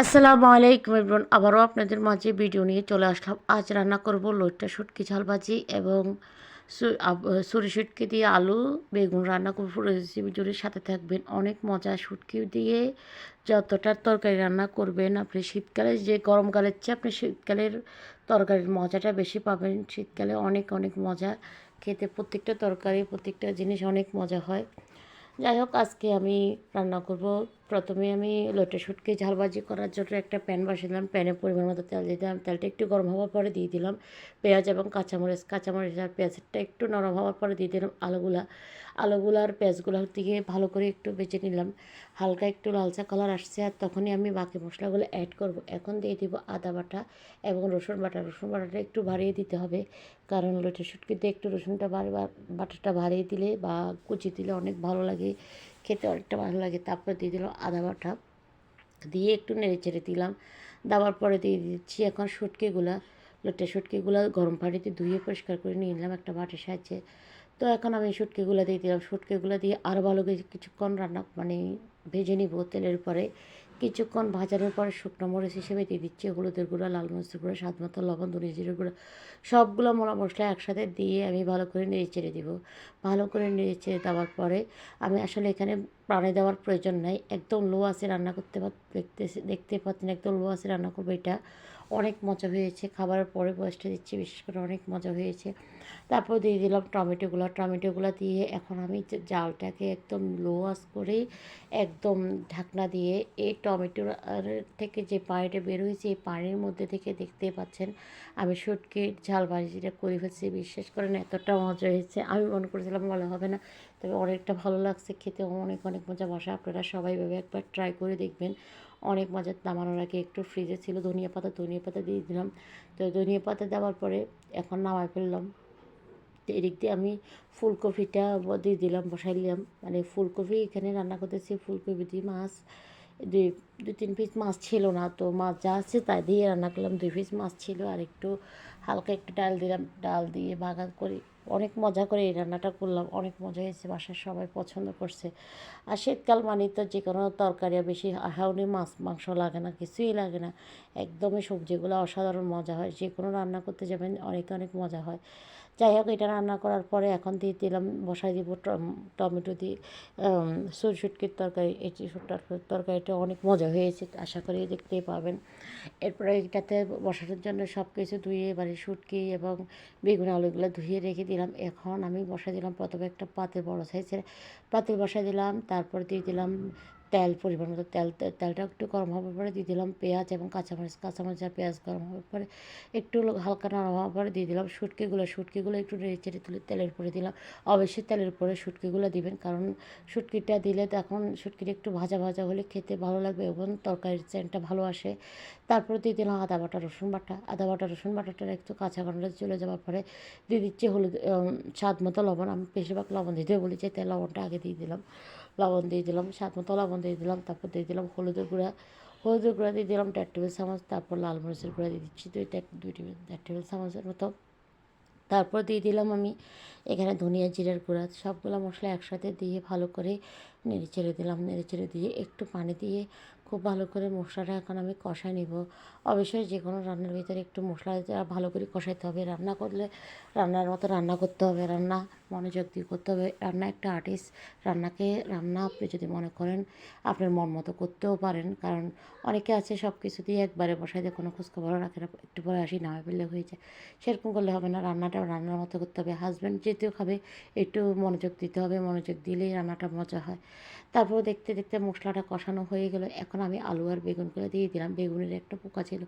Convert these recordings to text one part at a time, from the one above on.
আসসালামু আলাইকুম এভরিওয়ান, আবারও আপনাদের মাঝে ভিডিও নিয়ে চলে আসলাম। আজ রান্না করব লইট্টা শুটকি ঝাল ভাজি এবং সুরি শুটকি দিয়ে আলু বেগুন রান্না করব। পুরো রেসিপি জুড়ে সাথে থাকবেন। অনেক মজা। শুটকি দিয়ে যতটা তরকারি রান্না করবেন আপনি শীতকালে, যে গরমকালের চেয়ে আপনি শীতকালের তরকারির মজাটা বেশি পাবেন। শীতকালে অনেক অনেক মজা খেতে, প্রত্যেকটা তরকারি প্রত্যেকটা জিনিস অনেক মজা হয়। যাই হোক, আজকে আমি রান্না করব। প্রথমে আমি লটে শুটকি ঝালবাজি করার জন্য একটা প্যান বসালাম। প্যানে পরিমাণ মতো তেল দিয়ে দিলাম। তেলটা একটু গরম হওয়ার পরে দিয়ে দিলাম পেঁয়াজ এবং কাঁচামরিচ আর পেঁয়াজটা একটু নরম হওয়ার পরে দিয়ে দিলাম আলুগুলো আর পেঁয়াজগুলো দিয়ে ভালো করে একটু বেজে নিলাম। হালকা একটু লালচা কালার আসছে, আর তখনই আমি বাকি মশলাগুলো অ্যাড করব। এখন দিয়ে দিব আদা বাটা এবং রসুন বাটাটা একটু বাড়িয়ে দিতে হবে, কারণ লটে শুটকিতে একটু রসুনটা বাটাটা বাড়িয়ে দিলে বা কুচি দিলে অনেক ভালো লাগে, খেতে অনেকটা ভালো লাগে। তারপর দিয়ে দিলাম আদা বাটা, দিয়ে একটু নেড়ে চেড়ে দিলাম। দেওয়ার পরে দিয়ে দিচ্ছি এখন শুটকিগুলো গরম পানিতে ধুয়ে পরিষ্কার করে নিয়ে নিলাম একটা বাটির সাহায্যে। তো এখন আমি শুটকিগুলো দিয়ে দিলাম। শুটকিগুলো দিয়ে আরও ভালো করে কিছুক্ষণ ভেজে নিব তেলের পরে। কিছুক্ষণ ভাজানোর পরে শুকনো মরিচ হিসেবে দিয়ে দিচ্ছি হলুদের গুঁড়া, লাল মরিচের গুঁড়া, স্বাদ মতো লবণ, ধনিয়া জিরে গুঁড়া, সবগুলো মশলা একসাথে দিয়ে আমি ভালো করে নেড়ে চেড়ে দিব। ভালো করে নেড়ে চেড়ে দেওয়ার পরে আমি আসলে এখানে পানি দেওয়ার প্রয়োজন নাই, একদম লো আছে রান্না করতে দেখতে পাচ্ছেন, একদম লো আছে রান্না করবো। এটা অনেক মজা হয়েছে। খাবারের পরে বয়সটা দিচ্ছি, বিশেষ করে অনেক মজা হয়েছে। তারপর দিয়ে দিলাম টমেটোগুলো দিয়ে এখন আমি জালটাকে একদম লো আঁচ করে একদম ঢাকনা দিয়ে এই টমেটোর থেকে যে পানিটা বের হয়েছে এই পানির মধ্যে থেকে দেখতে পাচ্ছেন আমি শুটকির ঝাল ভাজিটা করে ফেলছি। বিশ্বাস করেন এতটা মজা হয়েছে, আমি মনে করেছিলাম ভালো হবে না, তবে অনেকটা ভালো লাগছে খেতে। অনেক অনেক মজা। বসা আপনারা সবাই ভাবে একবার ট্রাই করে দেখবেন, অনেক মজা। নামানোর আগে একটু ফ্রিজে ছিল ধনিয়া পাতা দিয়ে দিলাম। তো ধনিয়া পাতা দেওয়ার পরে এখন নামাই ফেললাম। তো এদিক দিয়ে আমি ফুলকপিটা দিয়ে দিলাম, বসাই দিলাম। মানে ফুলকপি এখানে রান্না করতেছি, ফুলকপি দিয়ে মাছ দুই দুই তিন পিস মাছ ছিল না, তো মাছ যা আছে তাই দিয়ে রান্না করলাম। 2 পিস মাছ ছিল আর একটু হালকা একটু ডাল দিলাম, ডাল দিয়ে বাগার করে অনেক মজা করে এই রান্নাটা করলাম। অনেক মজা হয়েছে, বাসার সবাই পছন্দ করছে। আর শীতকাল মানে তো যে কোনো তরকারি বেশি আহাউনি মাছ মাংস লাগে না, কিছুই লাগে না, একদমই সবজিগুলো অসাধারণ মজা হয়। যে কোনো রান্না করতে যাবেন অনেক অনেক মজা হয়। যাই হোক, এটা রান্না করার পরে এখন দিয়ে দিলাম, বসাই দিব টমেটো দিয়ে শুটকির তরকারি। এই তরকারিটা অনেক মজা হয়েছে, আশা করি দেখতেই পাবেন। এরপরে এটাতে বসানোর জন্য সব কিছু ধুয়ে এবারে শুটকি এবং বেগুন আলুগুলো ধুয়ে রেখে দিলাম। এখন আমি বসাই দিলাম প্রথমে একটা পাতিল, বড় সাইজের পাতিল বসাই দিলাম। তারপর দিয়ে দিলাম তেল, পরিমাণ মতো তেলটা একটু গরম হওয়ার পরে দিয়ে দিলাম পেঁয়াজ এবং কাঁচামরিচ আর পেঁয়াজ গরম হওয়ার পরে একটু হালকা নরম হওয়ার পরে দিয়ে দিলাম শুটকিগুলো একটু নেড়ে চেড়ে তুলে তেলের উপরে দিলাম। অবশ্যই তেলের উপরে শুটকিগুলো দিবেন, কারণ শুটকিটা দিলে তখন শুটকিটা একটু ভাজা ভাজা হলে খেতে ভালো লাগবে এবং তরকারির সেন্টটা ভালো আসে। তারপরে দিয়ে দিলাম আদা বাটা রসুন বাটাটা একটু কাঁচা গন্ধটা চলে যাওয়ার পরে দিয়ে দিচ্ছি হলুদ, স্বাদ মতো লবণ। আমি বেশিরভাগ লবণ দিতে বলেছি, তাই লবণটা আগে দিয়ে দিলাম। স্বাদ মতো লবণ দিয়ে দিলাম। তারপর দিয়ে দিলাম হলুদের গুঁড়া দিয়ে দিলাম 1.5 টেবিল চামচ। তারপর লাল মরিচের গুঁড়া দিয়ে দিচ্ছি 1 টেবিল চামচের মতো। তারপর দিয়ে দিলাম আমি এখানে ধনিয়া জিরার গুঁড়া, সবগুলো মশলা একসাথে দিয়ে ভালো করে নেড়ে চেড়ে দিয়ে একটু পানি দিয়ে খুব ভালো করে মশলাটা এখন আমি কষায় নিব। অবশ্যই যে কোনো রান্নার ভিতরে একটু মশলা ভালো করে কষাইতে হবে। রান্না করলে রান্নার মতো রান্না করতে হবে, রান্না মনোযোগ দিয়ে করতে হবে। রান্না একটা আর্টিস্ট। রান্না আপনি যদি মনে করেন আপনার মন মতো করতেও পারেন, কারণ অনেকে আছে সব কিছু দিয়ে একবারে বসাই দিয়ে কোনো খোঁজখবরও রাখে না, একটু পরে আসি নামে ফেললে হয়ে যায়। সেরকম করলে হবে না, রান্নাটাও রান্নার মতো করতে হবে। হাজব্যান্ড যেহেতু খাবে একটু মনোযোগ দিতে হবে, মনোযোগ দিলেই রান্নাটা মজা হয়। তারপর দেখতে দেখতে মশলাটা কষানো হয়ে গেল। এখন আমি আলু আর বেগুনগুলো দিয়ে দিলাম। বেগুনের একটা পোকা ছিল,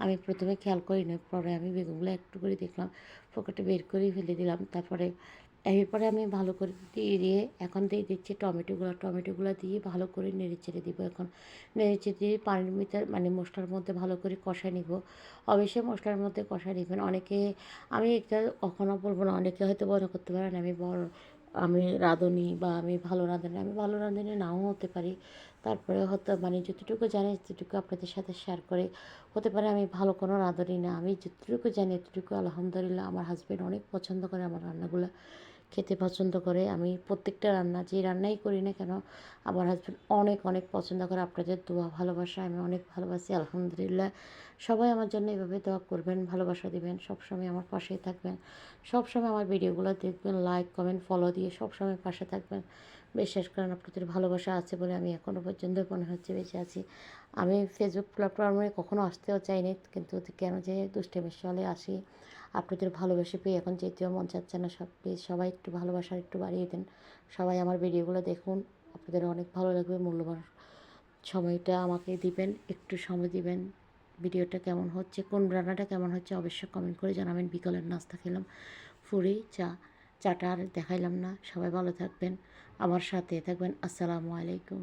আমি প্রথমে খেয়াল করিনি, পরে আমি বেগুনগুলো একটু করে দেখলাম, পোকাটা বের করেই ফেলে দিলাম। এরপরে আমি ভালো করে দিয়ে এখন দিয়ে দিচ্ছি টমেটোগুলো দিয়ে ভালো করে নেড়ে চেড়ে দিব। এখন নেড়ে চেড়ে দিয়ে পানির ভিতরে মানে মশলার মধ্যে ভালো করে কষায় নিব। অবশ্যই মশলার মধ্যে কষায় নেবেন। আমি এটা কখনো বলবো না, অনেকে হয়তো মনে করতে পারেন আমি রাঁধুনি বা আমি ভালো রাঁধুনি নাও হতে পারি। তারপরে হয়তো মানে যতটুকু জানি ততটুকু আপনাদের সাথে শেয়ার করে। হতে পারে আমি ভালো কোনো রাঁধুনি না, আমি যতটুকু জানি এতটুকু আলহামদুলিল্লাহ আমার হাজব্যান্ড অনেক পছন্দ করে আমার রান্নাগুলো খেতে পছন্দ করে। আমি প্রত্যেকটা রান্না যে রান্নাই করি না কেন আমার হাসব্যান্ড অনেক অনেক পছন্দ করে। আপনাদের দোয়া ভালোবাসা আমি অনেক ভালোবাসি আলহামদুলিল্লাহ। সবাই আমার জন্য এভাবে দোয়া করবেন, ভালোবাসা দিবেন, সবসময় আমার পাশেই থাকবেন, সবসময় আমার ভিডিওগুলো দেখবেন, লাইক কমেন্ট ফলো দিয়ে সবসময় পাশে থাকবেন। বিশ্বাস করেন আপনাদের ভালোবাসা আছে বলে আমি এখনও পর্যন্ত মনে হচ্ছে বেঁচে আছি। আমি ফেসবুক প্ল্যাটফর্মে কখনো আসতেও চাইনি, কিন্তু কেন যে দুষ্টামির চলে আসি। আপনাদের ভালোবাসা পেয়ে এখন যেতেও মন চাচ্ছে না। প্লিজ সবাই একটু ভালোবাসা একটু বাড়িয়ে দেন। সবাই আমার ভিডিওগুলো দেখুন, আপনাদের অনেক ভালো লাগবে। মূল্যবান সময়টা আমাকে দিবেন, একটু সময় দিবেন। ভিডিওটা কেমন হচ্ছে, কোন রান্নাটা কেমন হচ্ছে অবশ্যই কমেন্ট করে জানাবেন। বিকালের নাস্তা খেলাম ফুরি চা, চাটা আর দেখাইলাম না। সবাই ভালো থাকবেন, আমার সাথে থাকবেন। আসসালামু আলাইকুম।